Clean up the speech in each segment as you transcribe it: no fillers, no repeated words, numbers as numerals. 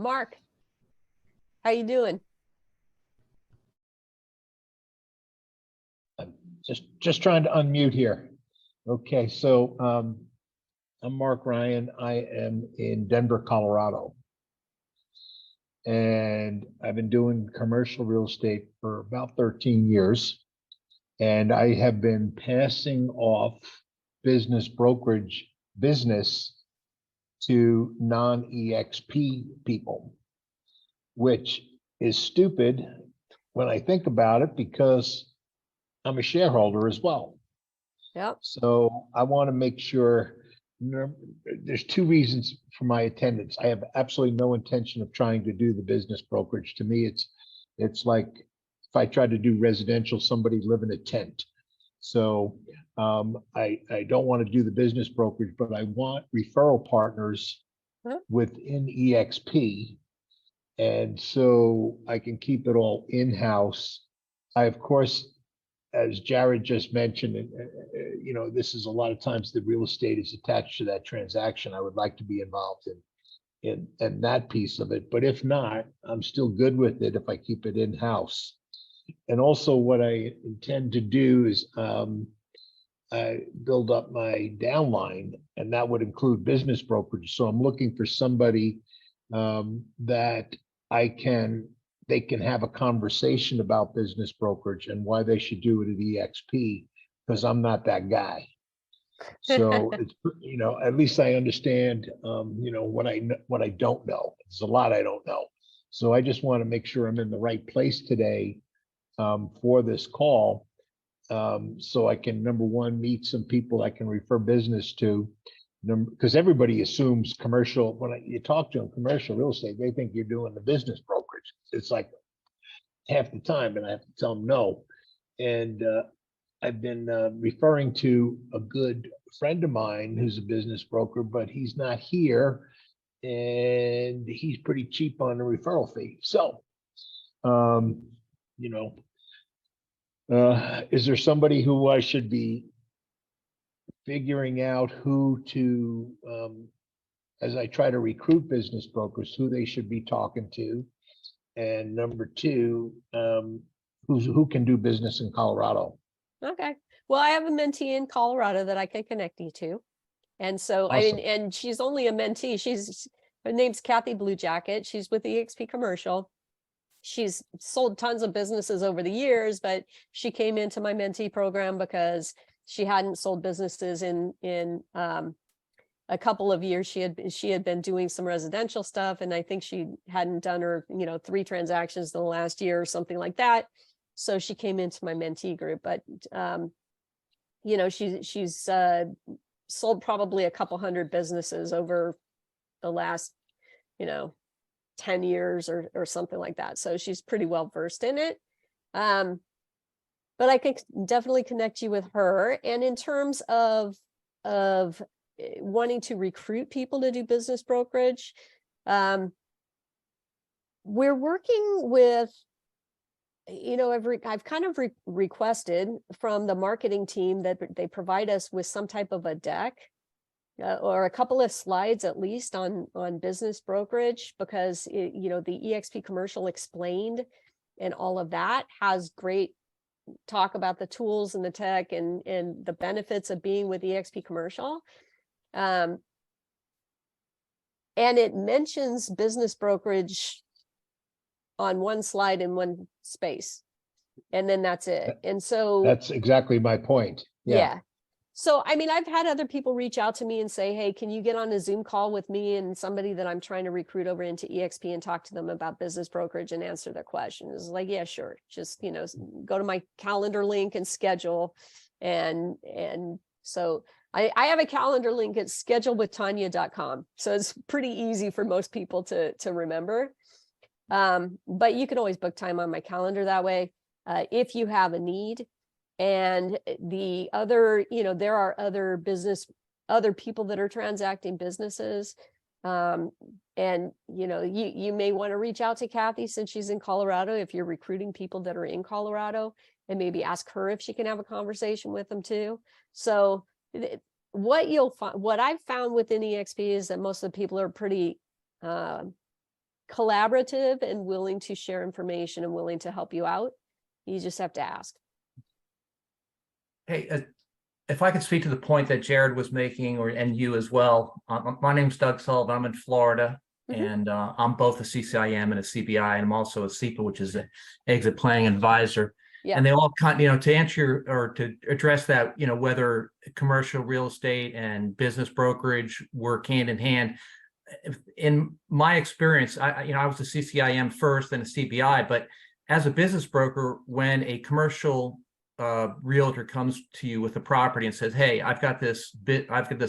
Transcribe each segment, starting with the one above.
Mark, how you doing? I'm just trying to unmute here. Okay, so I'm Mark Ryan. I am in Denver, Colorado. And I've been doing commercial real estate for about 13 years. And I have been passing off business brokerage business to non-eXp people, which is stupid when I think about it, because I'm a shareholder as well. Yep. So I want to make sure. There's two reasons for my attendance. I have absolutely no intention of trying to do the business brokerage. To me, it's like if I tried to do residential, somebody live in a tent. So I don't want to do the business brokerage, but I want referral partners within eXp. And so I can keep it all in-house. I, of course, as Jared just mentioned, this is a lot of times the real estate is attached to that transaction. I would like to be involved in that piece of it. But if not, I'm still good with it if I keep it in-house. And also what I intend to do is I build up my downline, and that would include business brokerage. So I'm looking for somebody that they can have a conversation about business brokerage and why they should do it at eXp, because I'm not that guy. So it's, at least I understand, what I don't know. There's a lot I don't know. So I just want to make sure I'm in the right place today for this call. So I can, number one, meet some people I can refer business to. Because everybody assumes commercial, when you talk to them, commercial real estate, they think you're doing the business brokerage. It's like half the time, and I have to tell them no. And I've been referring to a good friend of mine who's a business broker, but he's not here, and he's pretty cheap on the referral fee. So, is there somebody who I should be figuring out who to, as I try to recruit business brokers, who they should be talking to? And number two, who can do business in Colorado? Okay. Well, I have a mentee in Colorado that I can connect you to. And so, Awesome. and she's only a mentee. Her name's Kathy Blue Jacket. She's with the eXp Commercial. She's sold tons of businesses over the years, but she came into my mentee program because she hadn't sold businesses in a couple of years. She had been doing some residential stuff, and I think she hadn't done her 3 transactions in the last year or something like that. So she came into my mentee group. But she's sold probably a couple hundred businesses over the last 10 years or something like that. So she's pretty well versed in it. But I can definitely connect you with her. And in terms of wanting to recruit people to do business brokerage, we're working with, I've kind of requested from the marketing team that they provide us with some type of a deck or a couple of slides at least on business brokerage, because the eXp Commercial Explained and all of that has great talk about the tools and the tech and the benefits of being with eXp Commercial. And it mentions business brokerage on one slide in one space, and then that's it. And so that's exactly my point. Yeah. So, I've had other people reach out to me and say, hey, can you get on a Zoom call with me and somebody that I'm trying to recruit over into eXp and talk to them about business brokerage and answer their questions? Like, yeah, sure. Just, go to my calendar link and schedule. And so I have a calendar link at schedulewithtanya.com. So it's pretty easy for most people to remember. But you can always book time on my calendar that way if you have a need. And the other, there are other people that are transacting businesses. And, you may want to reach out to Kathy since she's in Colorado, if you're recruiting people that are in Colorado, and maybe ask her if she can have a conversation with them too. So what I've found within eXp is that most of the people are pretty collaborative and willing to share information and willing to help you out. You just have to ask. Hey, if I could speak to the point that Jared was making, and you as well. My name's Doug Sullivan. I'm in Florida, and I'm both a CCIM and a CBI, and I'm also a SEPA, which is an exit planning advisor. Yeah. And they all to answer or to address that, whether commercial real estate and business brokerage work hand in hand. In my experience, I was a CCIM first and a CBI, but as a business broker, when a commercial realtor comes to you with a property and says, "Hey, I've got this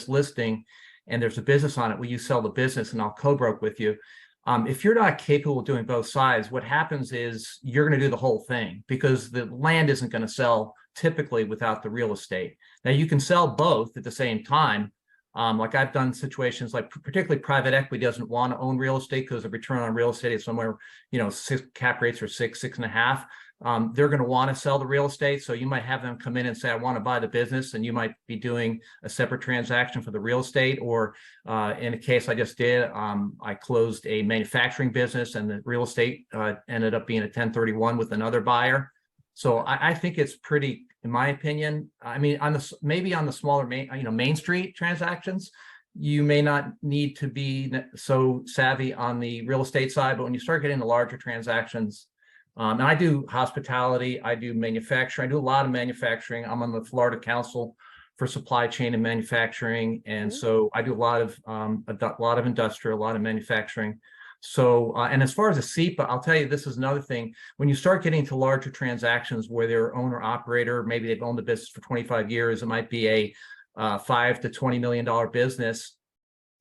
listing, and there's a business on it. Will you sell the business and I'll co-broke with you?" If you're not capable of doing both sides, what happens is you're going to do the whole thing, because the land isn't going to sell typically without the real estate. Now you can sell both at the same time. Like I've done situations like particularly private equity doesn't want to own real estate because the return on real estate is somewhere, cap rates are 6.5. They're going to want to sell the real estate. So you might have them come in and say, "I want to buy the business," and you might be doing a separate transaction for the real estate. Or in a case I just did, I closed a manufacturing business, and the real estate ended up being a 1031 with another buyer. So I think it's pretty, in my opinion, I mean, maybe on the smaller Main Street transactions, you may not need to be so savvy on the real estate side, but when you start getting the larger transactions, and I do hospitality, I do manufacturing, I do a lot of manufacturing. I'm on the Florida Council for Supply Chain and Manufacturing, and so I do a lot of industrial, a lot of manufacturing. So, and as far as a SEPA, I'll tell you, this is another thing. When you start getting to larger transactions where they're owner operator, maybe they've owned the business for 25 years, it might be a $5 to $20 million business.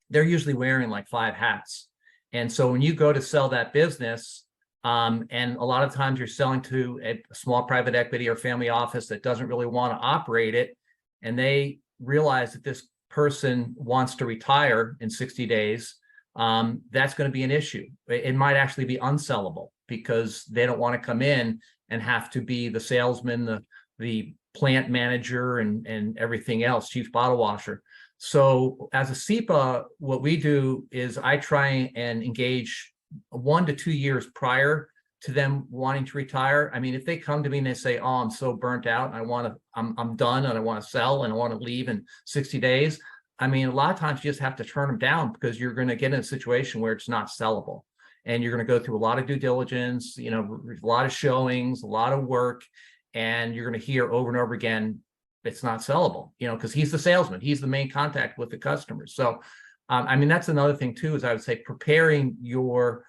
They're usually wearing like 5 hats. And so when you go to sell that business, and a lot of times you're selling to a small private equity or family office that doesn't really want to operate it, and they realize that this person wants to retire in 60 days, that's going to be an issue. It might actually be unsellable because they don't want to come in and have to be the salesman, the plant manager, and everything else, chief bottle washer. So as a SEPA, what we do is I try and engage 1 to 2 years prior to them wanting to retire. I mean, if they come to me and they say, "Oh, I'm so burnt out, and I'm done, and I want to sell, and I want to leave in 60 days." I mean, a lot of times you just have to turn them down, because you're going to get in a situation where it's not sellable, and you're going to go through a lot of due diligence, a lot of showings, a lot of work, and you're going to hear over and over again, it's not sellable, because he's the salesman, he's the main contact with the customers. So, I mean, that's another thing too, is I would say preparing your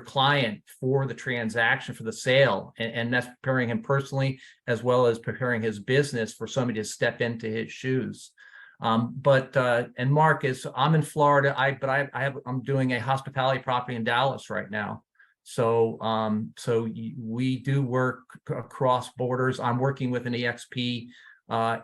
client for the transaction, for the sale, and that's preparing him personally as well as preparing his business for somebody to step into his shoes. And Mark, I'm in Florida, I'm doing a hospitality property in Dallas right now. So we do work across borders. I'm working with an eXp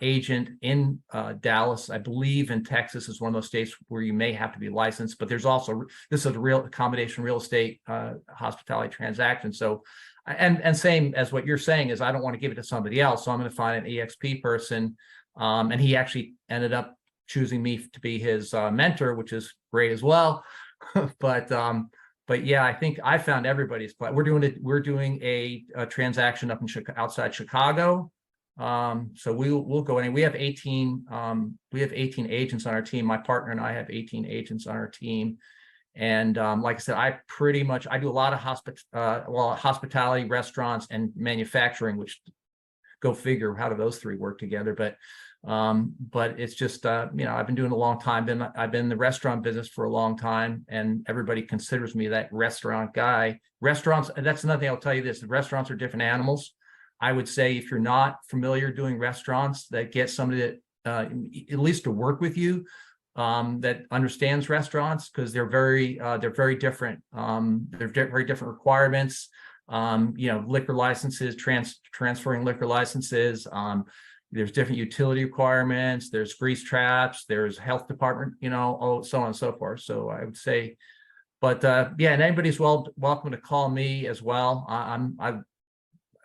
agent in Dallas. I believe in Texas is one of those states where you may have to be licensed, but there's also, this is a real accommodation real estate hospitality transaction. So, and same as what you're saying is I don't want to give it to somebody else. So I'm going to find an eXp person. And he actually ended up choosing me to be his mentor, which is great as well. But yeah, I think I found everybody's plan. We're doing a transaction up in outside Chicago. So we'll go in. We have 18 agents on our team. My partner and I have 18 agents on our team. And like I said, I do a lot of hospitality, restaurants, and manufacturing, which go figure, how do those three work together? But it's just, I've been doing it a long time. I've been in the restaurant business for a long time, and everybody considers me that restaurant guy. Restaurants, that's another thing I'll tell you this, the restaurants are different animals. I would say if you're not familiar doing restaurants, that get somebody that at least to work with you that understands restaurants, because they're very different. They're very different requirements. Liquor licenses, transferring liquor licenses. There's different utility requirements. There's grease traps. There's health department. So on and so forth. So I would say, but yeah, and anybody's welcome to call me as well.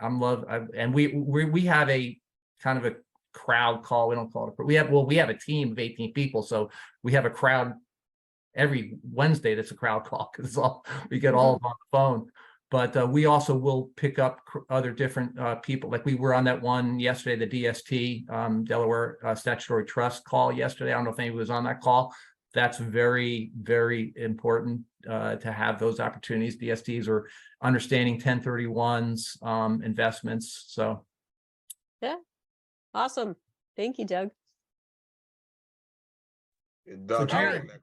And we have a kind of a crowd call. We don't call it, but we have a team of 18 people. So we have a crowd every Wednesday that's a crowd call, because we get all of them on the phone. But we also will pick up other different people. Like we were on that one yesterday, the DST, Delaware Statutory Trust call yesterday. I don't know if anybody was on that call. That's very, very important to have those opportunities. DSTs are understanding 1031s, investments. So Awesome. Thank you, Doug. Doug, I Jerry- have a